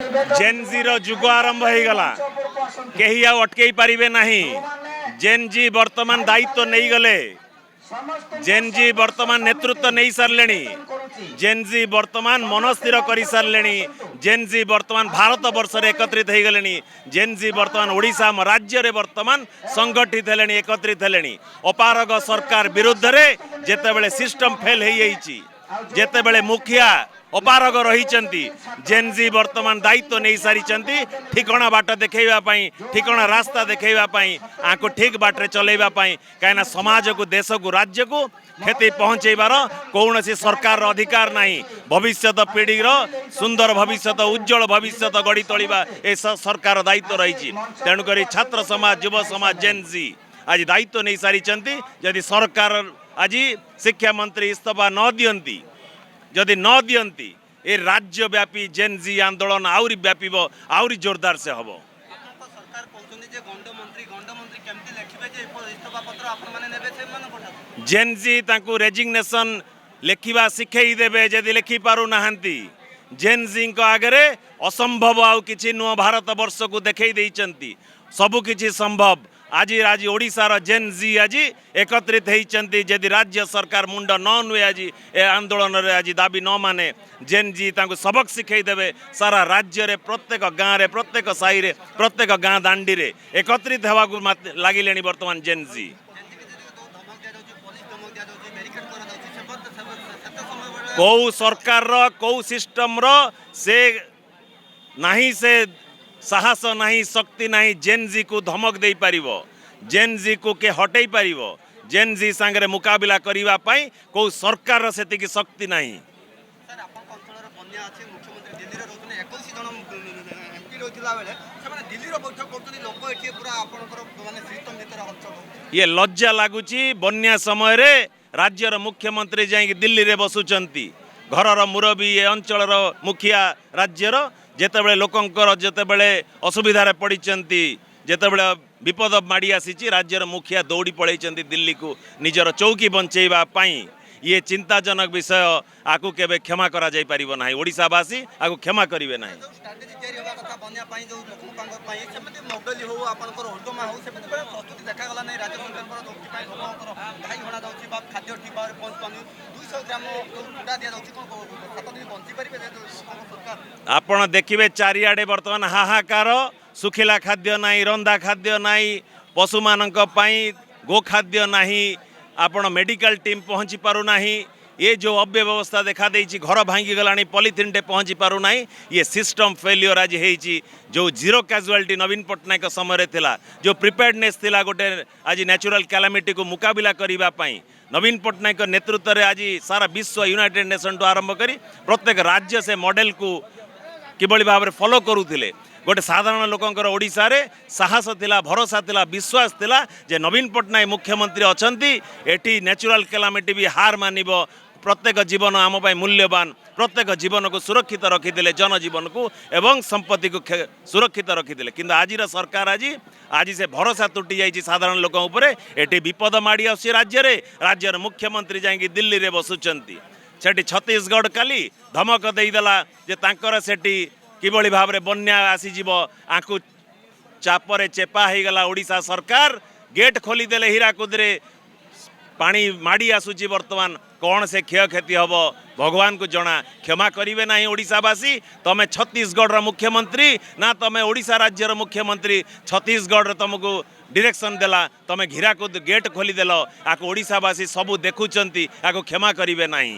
Gen Z रो जुग आरंभ हो गला कहीं आ अटकई पारिबे नहीं। जेनजी वर्तमान दायित्व नहीं गले। जेनजी वर्तमान नेतृत्व नहीं सारले। जेनजी वर्तमान मनस्थिर कर सारे। जेनजी वर्तमान भारत वर्ष एकत्रित हो गले। जेनजी वर्तमान ओडिशा राज्य रे वर्तमान संगठित हेले एकत्रित हेले। अपारग सरकार विरुद्ध रे जेतेबेले सिस्टम फेल हो जाइछि, जेतेबेले मुखिया अपारग रही जेनजी वर्तमान दायित्व नहीं सारी ठिकणा बाट देखा ठिकणा रास्ता देखा आपको ठीक बाटे चलैवा कहीं समाज को देश को राज्य को क्षति पहुँचेबार कौन सरकार अधिकार नहीं। भविष्य पीढ़ी सुंदर भविष्य उज्जवल भविष्य गढ़ी तोलिबा ए सरकार दायित्व रही। तेणुक छात्र समाज युव समाज जेनजी आज दायित्व नहीं सारी। जदि सरकार आज शिक्षा मंत्री इस्तीफा न दियंती, जदि न दियंती ए राज्यव्यापी जेनजी आंदोलन आउरी व्यापीब आउरी जोरदार से हम। जेनजी तांकु रेजिग्नेशन लेखिबा शिखई देबे जदि लेखि पारु नाहंती। जेनजी को आगरे असंभव आउ किछि नुह भारत वर्ष को देखै दैचंती सबु किछि संभव। आज आज ओडिशार जेनजी आज एकत्रित होती। जदि राज्य सरकार मुंड न नुए आज ए आंदोलन रे आज दाबी न माने जेनजी तांको सबक शिखई देबे। सारा राज्य रे प्रत्येक गाँव रे प्रत्येक साई रे प्रत्येक गाँ दांडी रे एकत्रित होवाकू लागिलेनी वर्तमान जेनजी। कौ सरकार रो कौ सिस्टम रो से नहीं से साहस नहीं शक्ति नहीं जेनजी को धमक दे पारिबो, जेनजी को के हटई पारिबो। जेनजी संगे मुकाबला करिवा पई को सरकार रो सेति की शक्ति नहीं। सर आपन कंट्रोल रो बन्या अछि मुख्यमंत्री दिल्ली रे रहथने 21 जन एमपी रहथिला बेले सेमाने दिल्ली रो बैठक करथि लोक एठी पूरा आपनकर माने सिस्टम भीतर हलचल। ये लज्जा लागुची बन्या समय रे राज्य रो मुख्यमंत्री जाई दिल्ली रे बसुचंती। घरर मुरबी ए अंचल रो मुखिया राज्य रो जेतेबेले लोकंकर जेतेबेले असुविधा पड़िचंती, जेतेबेले विपद माड़ी आसी राज्यर मुखिया दौड़ी पड़े दिल्ली को निजर चौकी बंचेबा पाई। ये चिंताजनक विषय आकु केबे क्षमा करा जाई परिबो नाही। ओडिशावासी आकु क्षमा करिवे नाही। स्ट्रैटेजी तयारी होबा कथा बन्या पाई जो लोकंकर पाई सेमति मॉडल हो आपनकर होल्टमा हो सेमति बड़ा प्रस्तुति देखा गला नै। राज्य सरकार पर दोस्ती पाई लोकंकर भाई होना जाउची बा खाद्य ठिपार पहुंच पानी 200 ग्राम कुटा दिया जाउची कोन 7 दिन बंची परिबे सरकार। आपण देखिबे चारियाडे वर्तमान हाहाकार। सुखिला खाद्य नाही, रंधा खाद्य नाही, पशु मानक पाई गो खाद्य नाही, आपण मेडिकल टीम पहुँची पारु नाही। ये जो अव्यवस्था देखा देइछि घर भांगी गलानी पॉलिथिन टे पहुँची पारु नाही। ये सिस्टम फेलियर आज हेइछि। जो जीरो कैजुअलिटी नवीन पट्टनायक समय थिला, जो प्रिपेयर्डनेस थिला गोटे आज नेचुरल कैलामिटी को मुकाबला करिबा पई नवीन पट्टनायक नेतृत्व रे आज सारा विश्व यूनाइटेड नेशन टू आरंभ करी प्रत्येक राज्य से मॉडल को किभली भाव में फॉलो करूथिले। गोटे साधारण लोकंकर ओडिशा रे साहस थिला, भरोसा थिला, विश्वास थिला जे नवीन पट्टनायक मुख्यमंत्री अछंती एटी नेचुरल कैलामिटी भी हार मानिबो। प्रत्येक जीवन आम पाई मूल्यवान, प्रत्येक जीवन को सुरक्षित रखिदेले, जनजीवन को एवं संपत्ति को सुरक्षित रखिदेले। किंतु आजिर सरकार आज से भरोसा तुटी जाइए साधारण लोक उपरे। एटी विपद माड़ी आसी राज्य रे, राज्यर मुख्यमंत्री जाइए दिल्ली रे बसुचंती। सेठी छत्तीसगढ़ काली धमक देदेला जे तांकर सेठी किभली भाव में बन्या आसीजिव आंकु चापरे चेपा हो गला। ओडिशा सरकार गेट खोलीदेले हीराकुद रे पानी माड़ी आसुची। वर्तमान कौन से क्षयक्षति हम भगवान को जना। क्षमा करिवे नाही ओडिशावासी। तमे छत्तीसगढ़ मुख्यमंत्री ना तमे ओडिशा राज्यर मुख्यमंत्री। छत्तीसगढ़ तुमको डायरेक्शन देला, तमे हीराकुद गेट खोलीदेल। आको ओडिशावासी सबू देखुचंती, आको क्षमा करिवे नाही।